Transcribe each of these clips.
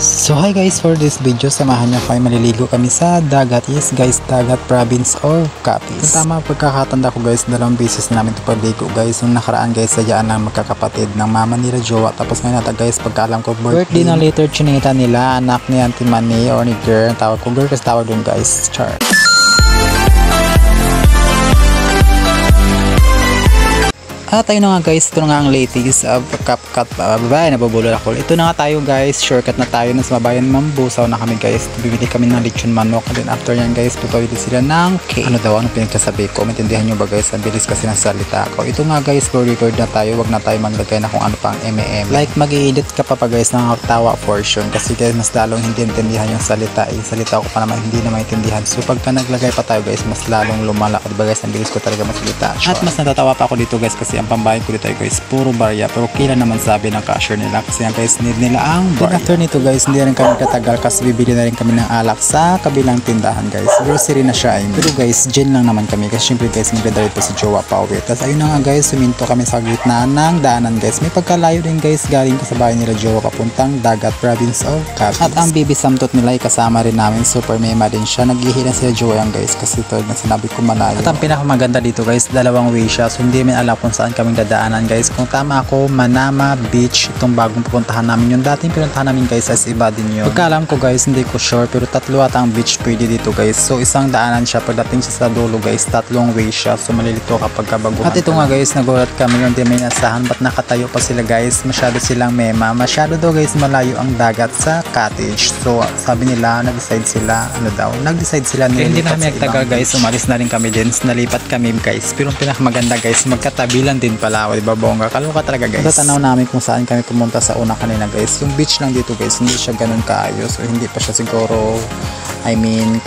So hi guys, for this video samahan niyo kayo, maliligo kami sa dagat. Yes guys, dagat province of Capiz. Kung tama pagkakatanda ko guys, 2 beses na namin ito paligo guys. Yung nakaraan guys, sayaan lang magkakapatid ng mama nila jowa. Tapos ngayon nata guys, pagkaalam ko birthday na later chinita nila, anak ni Auntie Manny or ni Girl. Tawag ko Girl kasi tawag dun guys, char. At ayun na nga guys, ito na nga ang latest of CapCut. Babae, nabubulol ako. Ito na nga tayo guys, shortcut na tayo na sa mabayan Mambusaw na kami guys. Bibili kami ng lechon manok. And then after yan guys, pupawili sila ng cake. Ano daw, ano pinagsasabi ko? Maintindihan nyo ba guys? Ang bilis kasi ng salita ko. Ito nga guys, record na tayo. Wag na tayo maglagay na kung ano pang M&M. Like mag-i-edit ka pa guys ng tawa portion. Kasi guys, mas lalong hindi intindihan yung salita. Salita ko pa naman hindi na maintindihan. So pagka naglagay pa tayo guys, mas lalong lumala. Diba guys, ang bilis ko talaga masalita. At mas natatawa pa ako dito guys kasi ang pambayad ko dito guys puro barya, pero kailan naman sabi ng cashier nila kasi yan guys, need nila ang barya. After nito guys, hindi rin kami katagal kasi bibili na rin kami ng alak sa kabilang tindahan guys. Grocery na siya pero guys, gin lang naman kami kasi syempre guys, magdadali po si jowa pa uwi. Tapos ayun na nga guys, suminto kami sa gitna ng daanan guys. May pagkalayo din guys, galing ko sa bahay nila jowa papuntang dagat province of Capiz. At ang baby samtot nila ay kasama rin namin, super mema din siya. Naghihilan sila jowa yan guys kasi ito na sinabi ko malayo. At ang pinakamaganda dito guys, dalawang way siya, so hindi min alam kung saan kaming dadaanan guys. Kung tama ako, Manama Beach itong bagong pupuntahan namin. Yung dating pinuntahan namin guys as iba din yun. Pagkaalam ko guys, hindi ko sure, pero 3 ata ang beach pwede dito guys. So isang daanan siya, pagdating siya sa dulo guys, 3 way siya, so malilito kapag kabaguhan. At ito nga guys, nagulat kami yung di may nasahan, ba't nakatayo pa sila guys, masyado silang mema, masyado daw guys malayo ang dagat sa cottage. So sabi nila, nag-decide sila hindi na kami nagtagal guys, umalis na rin kami din, nalipat kami guys. Pero ang pinakamaganda guys, magkatabi lang din pala, o diba bongga, kaloka talaga guys. Tatanaw namin kung saan kami pumunta sa una kanina guys. Yung beach lang dito guys, hindi siya ganun kaayos, o hindi pa siya siguro,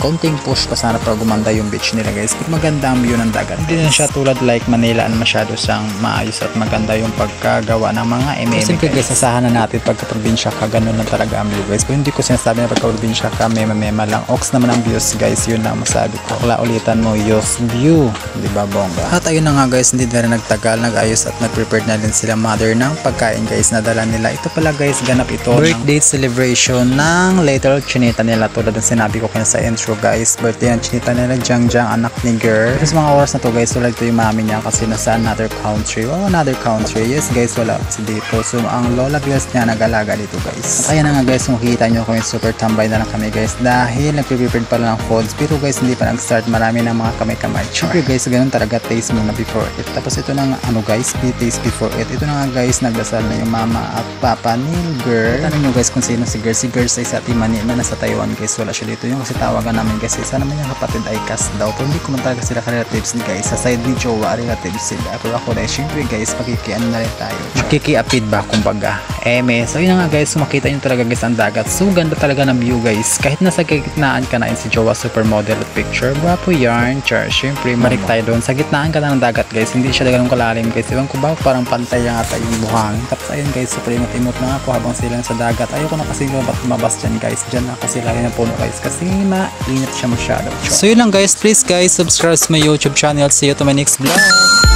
konting push pa sana para gumanda yung beach nila guys. Pero maganda ang view ng dagat. Hindi na siya tulad like Manila na masyado siyang maayos at maganda yung pagkagawa ng mga MM. Siyempre guys, sasahan na natin pagka-probinsya ka, ganun lang talaga ang view guys. Pero hindi ko sinasabi na pagka-probinsya ka, mema lang. Ox naman ang views guys, yun lang masabi ko. Kala ulitan mo, yos view. Diba bongga? At ayun na nga guys, hindi na rin nagtagal, nag-ayos at nag-prepare na din sila mother ng pagkain guys na dala nila. Ito pala guys, ganap ito birthday celebration ng little chinita nila, tulad ng sinabi ko kaya sa intro guys. Birthday ng chinita nila, Jang, anak ni Girl. Tapos mga oras na to guys, wala ito yung mami niya kasi nasa another country. Another country. Yes guys, wala kasi dito. So ang lola guys niya nag-alaga dito guys. At ayan na nga guys, makikita nyo kung yung super tambay na lang kami guys dahil nag-prepare pala ng foods. Pero guys, hindi pa nag-start, marami ng mga kamay-kamay. Siyempre guys, ganun talaga, taste muna before it. Tapos ito na nga guys, taste before it. Ito na nga guys, nagdasal na yung mama at papa ni Girl. Tanong nyo guys kung sino si Girl. Si Girl sa isa Timani na nasa Taiwan guys, wala siya dito. Yung kasi tawagan namin kasi sana naman yung kapatid ay cast daw, pero hindi ko man talaga sila relatives ni guys. Sa side ni jowa relatives sila, pero ako dahil syempre guys, makikian na rin tayo, makikiapid ba kumbaga. So yun na nga guys, makita nyo talaga guys ang dagat. So ganda talaga ng view guys, kahit nasa gitnaan ka na si jowa supermodel at picture, guwapo yarn, char. Syempre marik tayo doon, sa gitnaan ka na ng dagat guys, hindi siya ganun kalalim guys. Ewan ko ba, parang pantay nga tayo yung buhangin. Tapos ayun guys, super imot-imot na ako habang sila sa dagat. Ayoko na kasi lumabas dyan guys, dyan na kasi lagi ng puno guys kasi mainit siya masyado. So yun lang guys, please guys, subscribe to my YouTube channel. See you to my next vlog.